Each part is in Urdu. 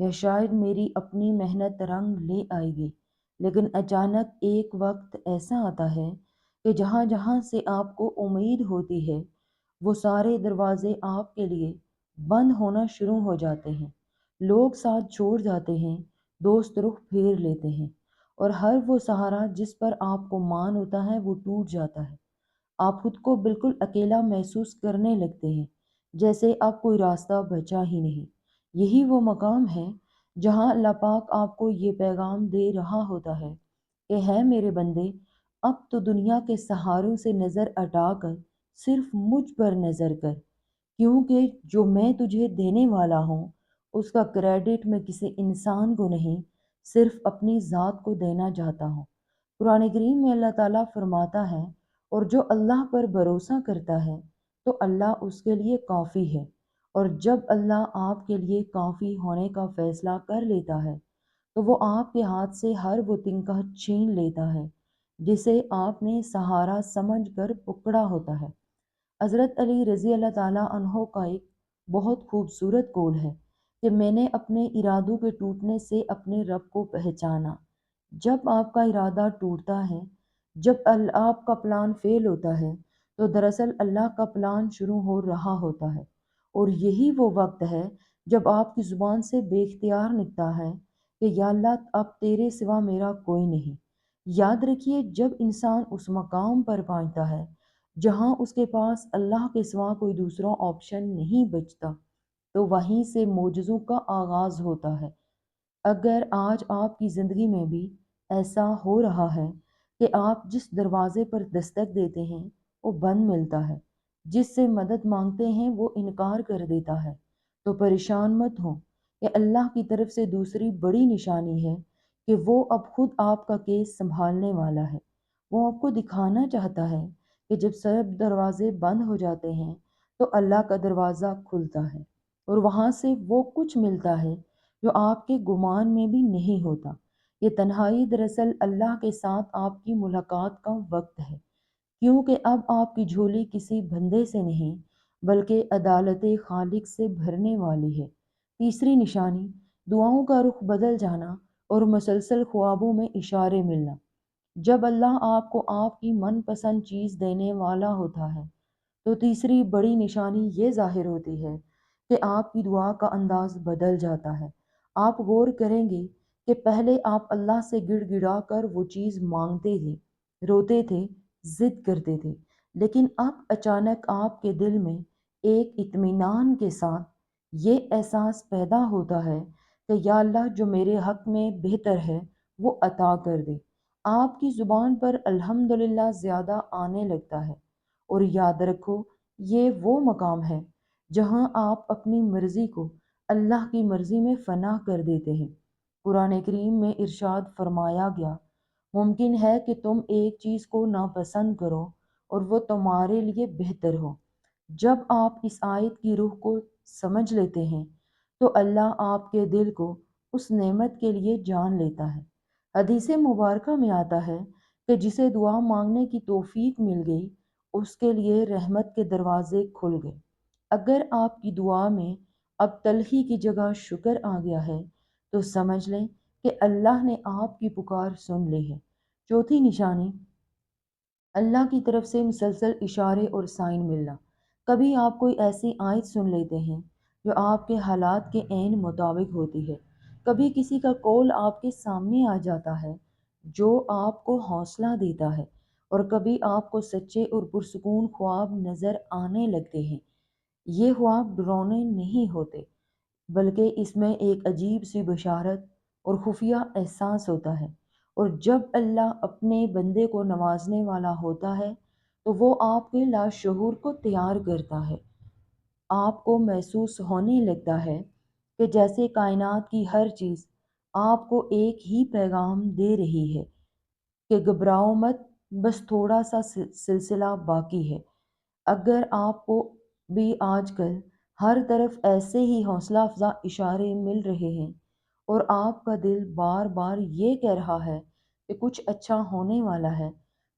یا شاید میری اپنی محنت رنگ لے آئے گی، لیکن اچانک ایک وقت ایسا آتا ہے کہ جہاں جہاں سے آپ کو امید ہوتی ہے وہ سارے دروازے آپ کے لیے بند ہونا شروع ہو جاتے ہیں۔ لوگ ساتھ چھوڑ جاتے ہیں، دوست رخ پھیر لیتے ہیں، اور ہر وہ سہارا جس پر آپ کو مان ہوتا ہے وہ ٹوٹ جاتا ہے۔ آپ خود کو بالکل اکیلا محسوس کرنے لگتے ہیں، جیسے اب کوئی راستہ بچا ہی نہیں۔ یہی وہ مقام ہے جہاں اللہ پاک آپ کو یہ پیغام دے رہا ہوتا ہے کہ ہے میرے بندے، اب تو دنیا کے سہاروں سے نظر ہٹا کر صرف مجھ پر نظر کر، کیونکہ جو میں تجھے دینے والا ہوں اس کا کریڈٹ میں کسی انسان کو نہیں، صرف اپنی ذات کو دینا چاہتا ہوں۔ قرآن کریم میں اللہ تعالیٰ فرماتا ہے، اور جو اللہ پر بھروسہ کرتا ہے تو اللہ اس کے لیے کافی ہے، اور جب اللہ آپ کے لیے کافی ہونے کا فیصلہ کر لیتا ہے تو وہ آپ کے ہاتھ سے ہر وہ تنکا چھین لیتا ہے جسے آپ نے سہارا سمجھ کر پکڑا ہوتا ہے۔ حضرت علی رضی اللہ تعالیٰ عنہ کا ایک بہت خوبصورت قول ہے کہ میں نے اپنے ارادوں کے ٹوٹنے سے اپنے رب کو پہچانا۔ جب آپ کا ارادہ ٹوٹتا ہے، جب آپ کا پلان فیل ہوتا ہے، تو دراصل اللہ کا پلان شروع ہو رہا ہوتا ہے، اور یہی وہ وقت ہے جب آپ کی زبان سے بے اختیار نکلتا ہے کہ یا اللہ اب تیرے سوا میرا کوئی نہیں۔ یاد رکھیے، جب انسان اس مقام پر پہنچتا ہے جہاں اس کے پاس اللہ کے سوا کوئی دوسرا آپشن نہیں بچتا، تو وہیں سے معجزوں کا آغاز ہوتا ہے۔ اگر آج آپ کی زندگی میں بھی ایسا ہو رہا ہے کہ آپ جس دروازے پر دستک دیتے ہیں وہ بند ملتا ہے، جس سے مدد مانگتے ہیں وہ انکار کر دیتا ہے، تو پریشان مت ہو۔ یہ اللہ کی طرف سے دوسری بڑی نشانی ہے کہ وہ اب خود آپ کا کیس سنبھالنے والا ہے۔ وہ آپ کو دکھانا چاہتا ہے کہ جب سب دروازے بند ہو جاتے ہیں تو اللہ کا دروازہ کھلتا ہے، اور وہاں سے وہ کچھ ملتا ہے جو آپ کے گمان میں بھی نہیں ہوتا۔ یہ تنہائی دراصل اللہ کے ساتھ آپ کی ملاقات کا وقت ہے، کیونکہ اب آپ کی جھولی کسی بندے سے نہیں بلکہ عدالت خالق سے بھرنے والی ہے۔ تیسری نشانی، دعاؤں کا رخ بدل جانا اور مسلسل خوابوں میں اشارے ملنا۔ جب اللہ آپ کو آپ کی من پسند چیز دینے والا ہوتا ہے تو تیسری بڑی نشانی یہ ظاہر ہوتی ہے کہ آپ کی دعا کا انداز بدل جاتا ہے۔ آپ غور کریں گے کہ پہلے آپ اللہ سے گڑ گڑا کر وہ چیز مانگتے تھے، روتے تھے، ضد کرتے تھے، لیکن اب اچانک آپ کے دل میں ایک اطمینان کے ساتھ یہ احساس پیدا ہوتا ہے کہ یا اللہ جو میرے حق میں بہتر ہے وہ عطا کر دے۔ آپ کی زبان پر الحمدللہ زیادہ آنے لگتا ہے، اور یاد رکھو یہ وہ مقام ہے جہاں آپ اپنی مرضی کو اللہ کی مرضی میں فنا کر دیتے ہیں۔ قرآن کریم میں ارشاد فرمایا گیا، ممکن ہے کہ تم ایک چیز کو ناپسند کرو اور وہ تمہارے لیے بہتر ہو۔ جب آپ اس آیت کی روح کو سمجھ لیتے ہیں تو اللہ آپ کے دل کو اس نعمت کے لیے جان لیتا ہے۔ حدیث مبارکہ میں آتا ہے کہ جسے دعا مانگنے کی توفیق مل گئی اس کے لیے رحمت کے دروازے کھل گئے۔ اگر آپ کی دعا میں اب تلخی کی جگہ شکر آ گیا ہے تو سمجھ لیں کہ اللہ نے آپ کی پکار سن لی ہے۔ چوتھی نشانی، اللہ کی طرف سے مسلسل اشارے اور سائن ملنا۔ کبھی آپ کوئی ایسی آیت سن لیتے ہیں جو آپ کے حالات کے عین مطابق ہوتی ہے، کبھی کسی کا قول آپ کے سامنے آ جاتا ہے جو آپ کو حوصلہ دیتا ہے، اور کبھی آپ کو سچے اور پرسکون خواب نظر آنے لگتے ہیں۔ یہ خواب ڈراؤنے نہیں ہوتے، بلکہ اس میں ایک عجیب سی بشارت اور خفیہ احساس ہوتا ہے، اور جب اللہ اپنے بندے کو نوازنے والا ہوتا ہے تو وہ آپ کے لاشعور کو تیار کرتا ہے۔ آپ کو محسوس ہونے لگتا ہے کہ جیسے کائنات کی ہر چیز آپ کو ایک ہی پیغام دے رہی ہے کہ گھبراؤ مت، بس تھوڑا سا سلسلہ باقی ہے۔ اگر آپ کو بھی آج کل ہر طرف ایسے ہی حوصلہ افزا اشارے مل رہے ہیں اور آپ کا دل بار بار یہ کہہ رہا ہے کہ کچھ اچھا ہونے والا ہے،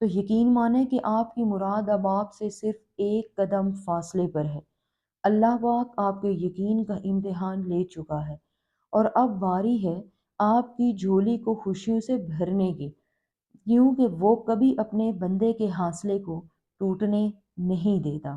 تو یقین مانیں کہ آپ کی مراد اب آپ سے صرف ایک قدم فاصلے پر ہے۔ اللہ پاک آپ کے یقین کا امتحان لے چکا ہے، اور اب باری ہے آپ کی جھولی کو خوشیوں سے بھرنے کی، کیونکہ وہ کبھی اپنے بندے کے حوصلے کو ٹوٹنے نہیں دیتا۔